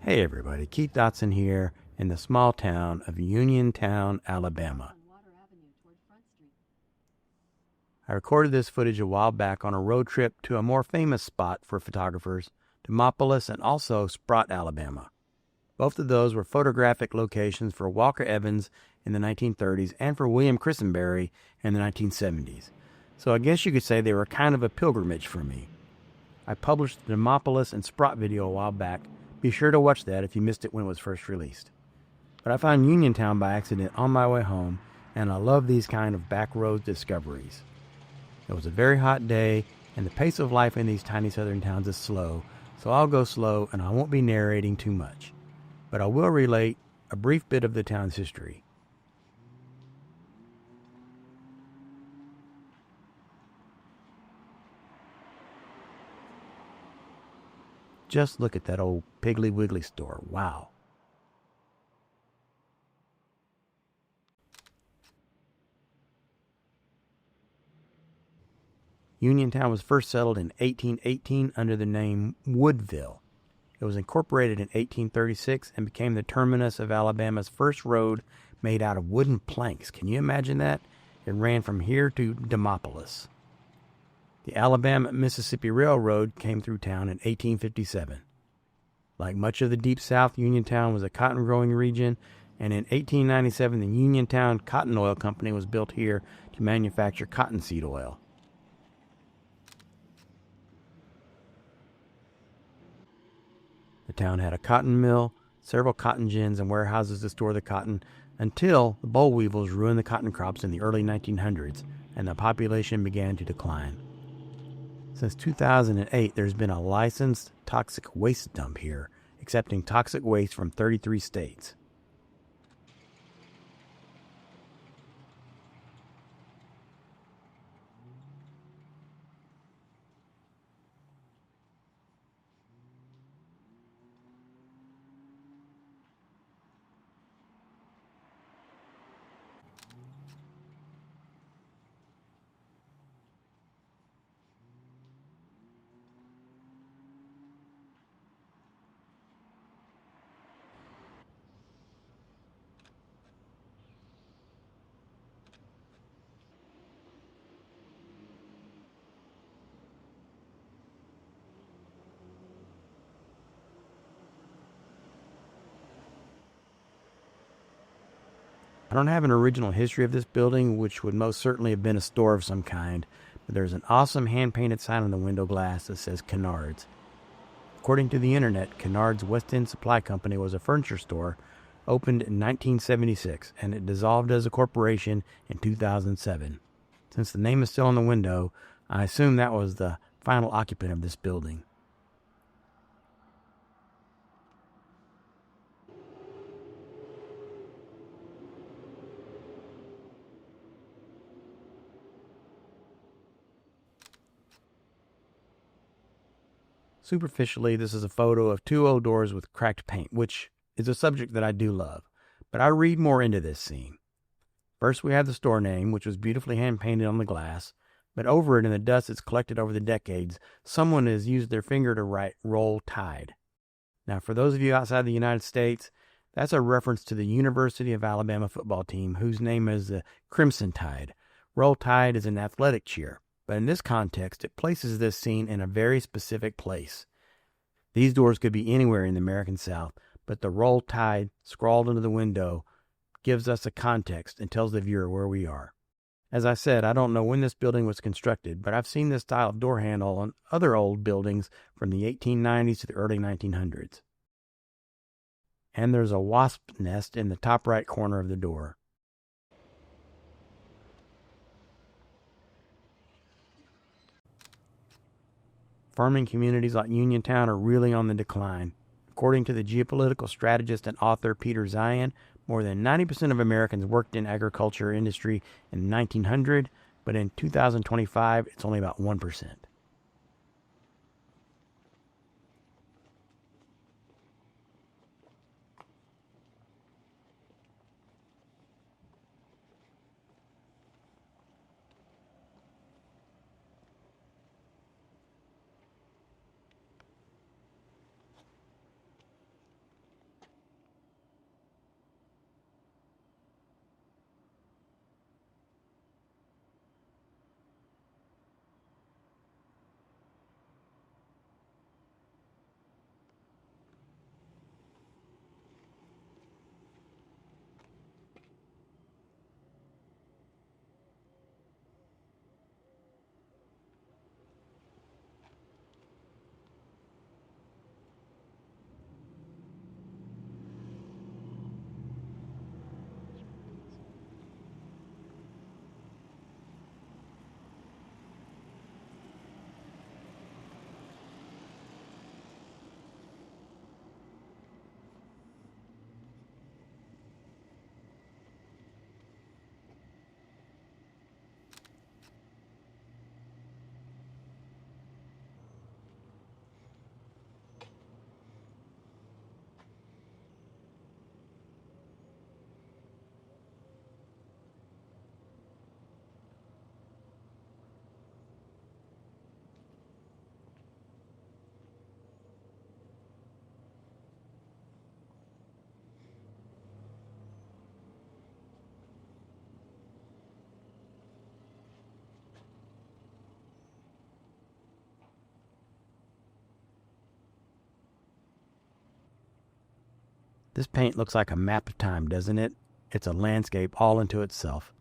Hey everybody, Keith Dotson here in the small town of Uniontown, Alabama. I recorded this footage a while back on a road trip to a more famous spot for photographers, Demopolis and also Sprott, Alabama. Both of those were photographic locations for Walker Evans in the 1930s and for William Christenberry in the 1970s. So I guess you could say they were kind of a pilgrimage for me. I published the Demopolis and Sprott video a while back. Be sure to watch that if you missed it when it was first released. But I found Uniontown by accident on my way home, and I love these kind of back road discoveries. It was a very hot day, and the pace of life in these tiny southern towns is slow, so I'll go slow and I won't be narrating too much. But I will relate a brief bit of the town's history. Just look at that old Piggly Wiggly store. Wow. Uniontown was first settled in 1818 under the name Woodville. It was incorporated in 1836 and became the terminus of Alabama's first road made out of wooden planks. Can you imagine that? It ran from here to Demopolis. The Alabama-Mississippi Railroad came through town in 1857. Like much of the Deep South, Uniontown was a cotton-growing region, and in 1897 the Uniontown Cotton Oil Company was built here to manufacture cottonseed oil. The town had a cotton mill, several cotton gins, and warehouses to store the cotton until the boll weevils ruined the cotton crops in the early 1900s, and the population began to decline. Since 2008, there's been a licensed toxic waste dump here, accepting toxic waste from 33 states. I don't have an original history of this building, which would most certainly have been a store of some kind, but there's an awesome hand-painted sign on the window glass that says Kennard's. According to the internet, Kennard's West End Supply Company was a furniture store opened in 1976, and it dissolved as a corporation in 2007. Since the name is still on the window, I assume that was the final occupant of this building. Superficially, this is a photo of two old doors with cracked paint, which is a subject that I do love, but I read more into this scene. First, we have the store name, which was beautifully hand-painted on the glass, but over it in the dust that's collected over the decades, someone has used their finger to write Roll Tide. Now, for those of you outside the United States, that's a reference to the University of Alabama football team, whose name is the Crimson Tide. Roll Tide is an athletic cheer, but in this context, it places this scene in a very specific place. These doors could be anywhere in the American South, but the Roll Tide scrawled into the window gives us a context and tells the viewer where we are. As I said, I don't know when this building was constructed, but I've seen this style of door handle on other old buildings from the 1890s to the early 1900s. And there's a wasp nest in the top right corner of the door. Farming communities like Uniontown are really on the decline. According to the geopolitical strategist and author Peter Zeihan, more than 90% of Americans worked in agriculture industry in 1900, but in 2025, it's only about 1%. This paint looks like a map of time, doesn't it? It's a landscape all into itself.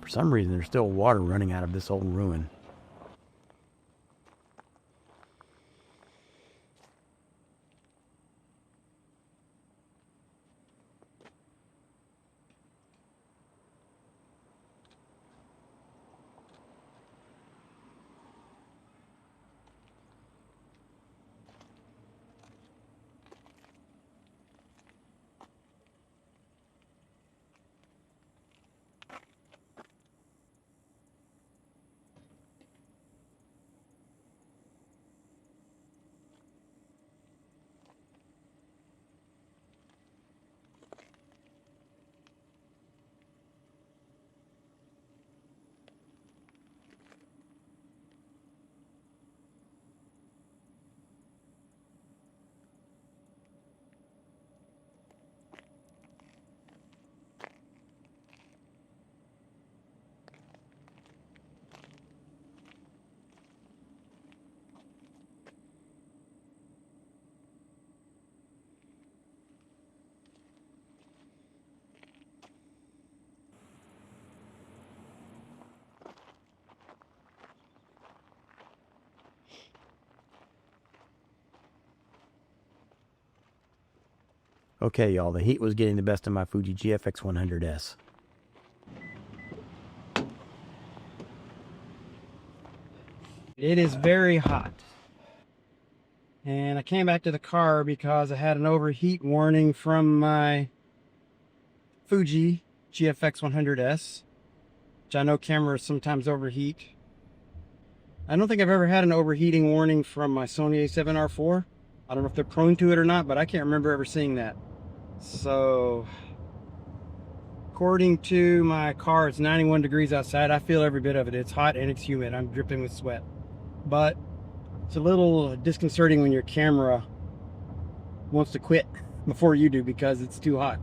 For some reason, there's still water running out of this old ruin. Okay, y'all, the heat was getting the best of my Fuji GFX100S. It is very hot. And I came back to the car because I had an overheat warning from my Fuji GFX100S, which I know cameras sometimes overheat. I don't think I've ever had an overheating warning from my Sony A7R4. I don't know if they're prone to it or not, but I can't remember ever seeing that. So, according to my car, it's 91 degrees outside. I feel every bit of it. It's hot and it's humid. I'm dripping with sweat. But it's a little disconcerting when your camera wants to quit before you do because it's too hot.